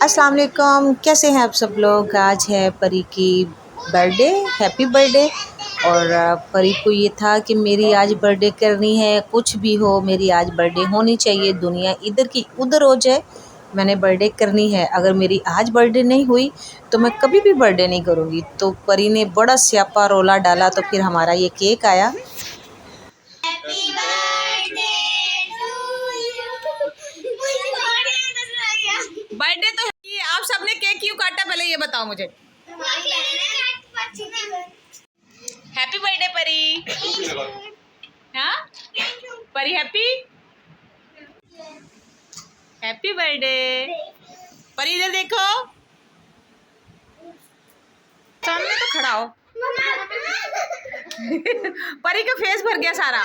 अस्सलाम वालेकुम, कैसे हैं आप सब लोग। आज है परी की बर्थडे, हैप्पी बर्थडे। और परी को ये था कि मेरी आज बर्थडे करनी है, कुछ भी हो मेरी आज बर्थडे होनी चाहिए, दुनिया इधर की उधर हो जाए, मैंने बर्थडे करनी है। अगर मेरी आज बर्थडे नहीं हुई तो मैं कभी भी बर्थडे नहीं करूँगी। तो परी ने बड़ा स्यापा रोला डाला, तो फिर हमारा ये केक आया। बर्थडे तो है, आप सबने केक क्यों काटा, पहले ये बताओ मुझे। हैप्पी बर्थडे परी। हाँ परी, हैप्पी हैप्पी बर्थडे। परी इधर देखो, सामने तो खड़ा हो। परी का फेस भर गया सारा।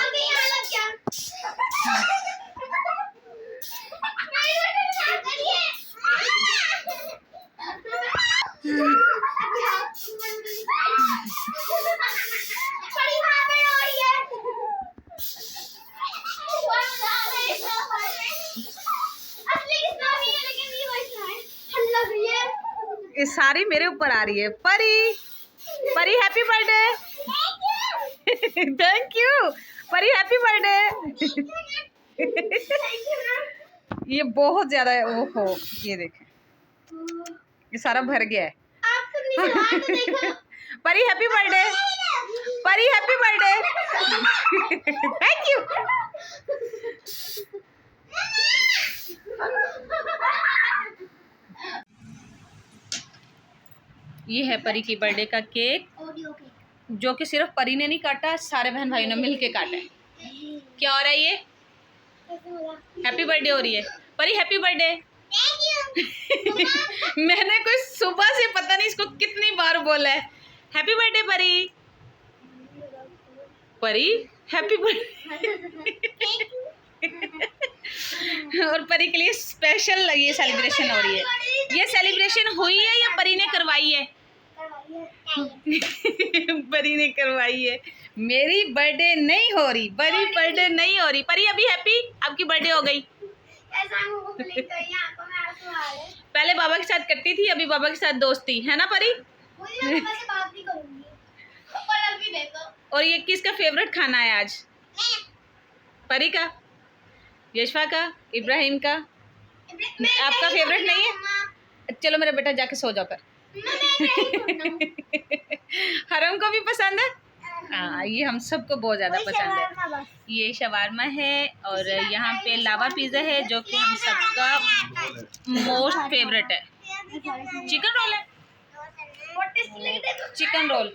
ये सारी मेरे ऊपर आ रही है। परी, परी हैप्पी बर्थडे। थैंक यू परी, हैप्पी बर्थडे। ये बहुत ज्यादा है। ओहो, ये देखें, ये सारा भर गया है। परी हैप्पी बर्थडे, परी हैप्पी बर्थडे। Thank you. ये है परी की बर्थडे का केक, जो कि सिर्फ परी ने नहीं काटा, सारे बहन भाइयों ने मिलके काटा है। क्या हो रहा है ये? हैप्पी बर्थडे हो रही है परी, हैप्पी बर्थडे। मैंने कुछ सुबह से पता नहीं इसको कितनी बार बोला है, हैप्पी बर्थडे परी। परी हैप्पी बर्थडे। और परी के लिए स्पेशल ये सेलिब्रेशन हो रही है। ये सेलिब्रेशन हुई है या परी ने करवाई है? परी ने करवाई है। मेरी बर्थडे नहीं हो रही, परी बर्थडे नहीं हो रही। परी अभी हैप्पी, आपकी बर्थडे हो गई। पहले बाबा के साथ कट्टी थी, अभी बाबा के साथ दोस्ती है ना परी। और ये किसका फेवरेट खाना है आज? परी का, यशफा का, इब्राहिम का। आपका फेवरेट नहीं है? चलो मेरा बेटा जाके सो जाओ कर। हरम को भी पसंद है। हाँ, ये हम सबको बहुत ज़्यादा पसंद है। ये शवारमा है और यहाँ पे लावा पिज़्ज़ा है, जो कि हम सबका मोस्ट फेवरेट है। चिकन रोल है, चिकन रोल।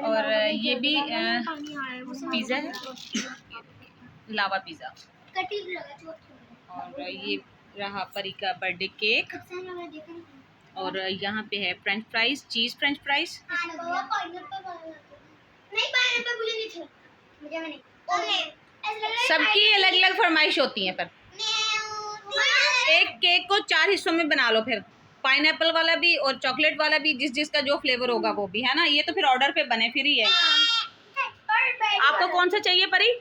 और ये भी पिज़्ज़ा है, लावा पिज़्ज़ा। और ये रहा परी का बर्थडे केक। और यहाँ पे है फ्रेंच फ्राइज, चीज़ फ्रेंच फ्राइज। सबकी अलग अलग फरमाइश होती है, पर एक केक को 4 हिस्सों में बना लो, फिर पाइनएप्पल वाला भी और चॉकलेट वाला भी, जिस जिसका जो फ्लेवर होगा वो भी, है ना। ये तो फिर ऑर्डर पे बने फिर ही है। आपको कौन सा चाहिए परी?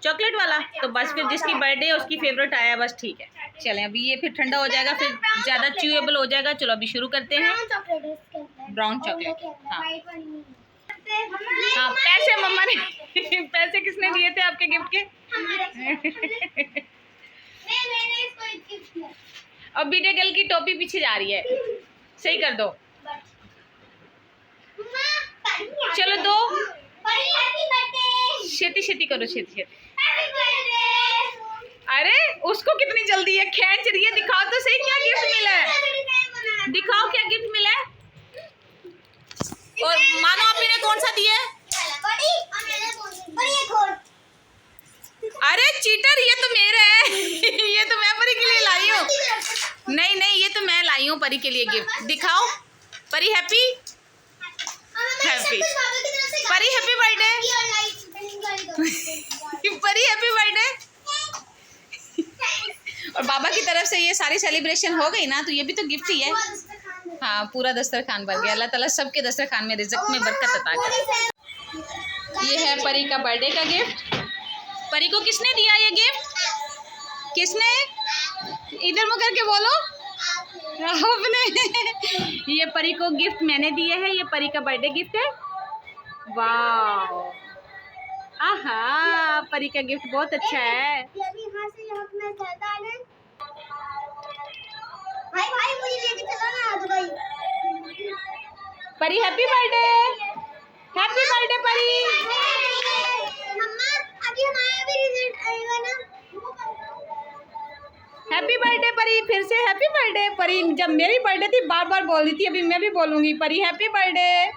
चॉकलेट वाला। तो बस फिर जिसकी बर्थडे है उसकी फेवरेट आया, बस ठीक है। चलें, अभी ये फिर ठंडा हो जाएगा, फिर ज़्यादा च्यूएबल हो जाएगा। चलो अभी शुरू करते हैं। Brown chocolate. हाँ हाँ, पैसे मम्मा ने पैसे किसने दिए थे आपके गिफ्ट के? अब बीटे गर्ल की टोपी पीछे जा रही है, सही कर दो। चलो दो, छेती छेती करो, छेती छेती। अरे उसको कितनी जल्दी है, खींच रही है। दिखाओ तो सही क्या गिफ्ट मिला है, दिखाओ क्या गिफ्ट मिला है। और मानो आप मेरे कौन सा दिया है? अरे चीटर, ये तो मेरा है। ये तो मैं परी के लिए लाई हूँ। नहीं नहीं, ये तो मैं लाई हूँ परी के लिए गिफ्ट। दिखाओ परी, हैप्पी हैप्पी परी, हैप्पी बर्थडे परी, हैप्पी बर्थडे। और बाबा की तरफ से ये सारी सेलिब्रेशन हो गई ना, तो ये भी तो गिफ्ट ही है। हाँ, पूरा दस्तरखान भर गया। अल्लाह ताला सबके दस्तरखान में रिज़्क़ में बरकत अता करे। ये है परी का बर्थडे का गिफ्ट। परी को किसने दिया ये गिफ्ट? किसने? इधर मुँह करके बोलो आपने। ये परी को गिफ्ट मैंने दिए है, ये परी का बर्थडे गिफ्ट है। वाह, आहा, परी का गिफ्ट बहुत अच्छा है। भाई मुझे लेके चलो ना दुबई। परी हैप्पी बर्थडे, हैप्पी बर्थडे परी। मम्मा अभी हमारा भी रिजल्ट आएगा ना। हैप्पी बर्थडे परी, फिर से हैप्पी बर्थडे परी। जब मेरी बर्थडे थी बार बार बोल रही थी, अभी मैं भी बोलूंगी परी हैप्पी बर्थडे।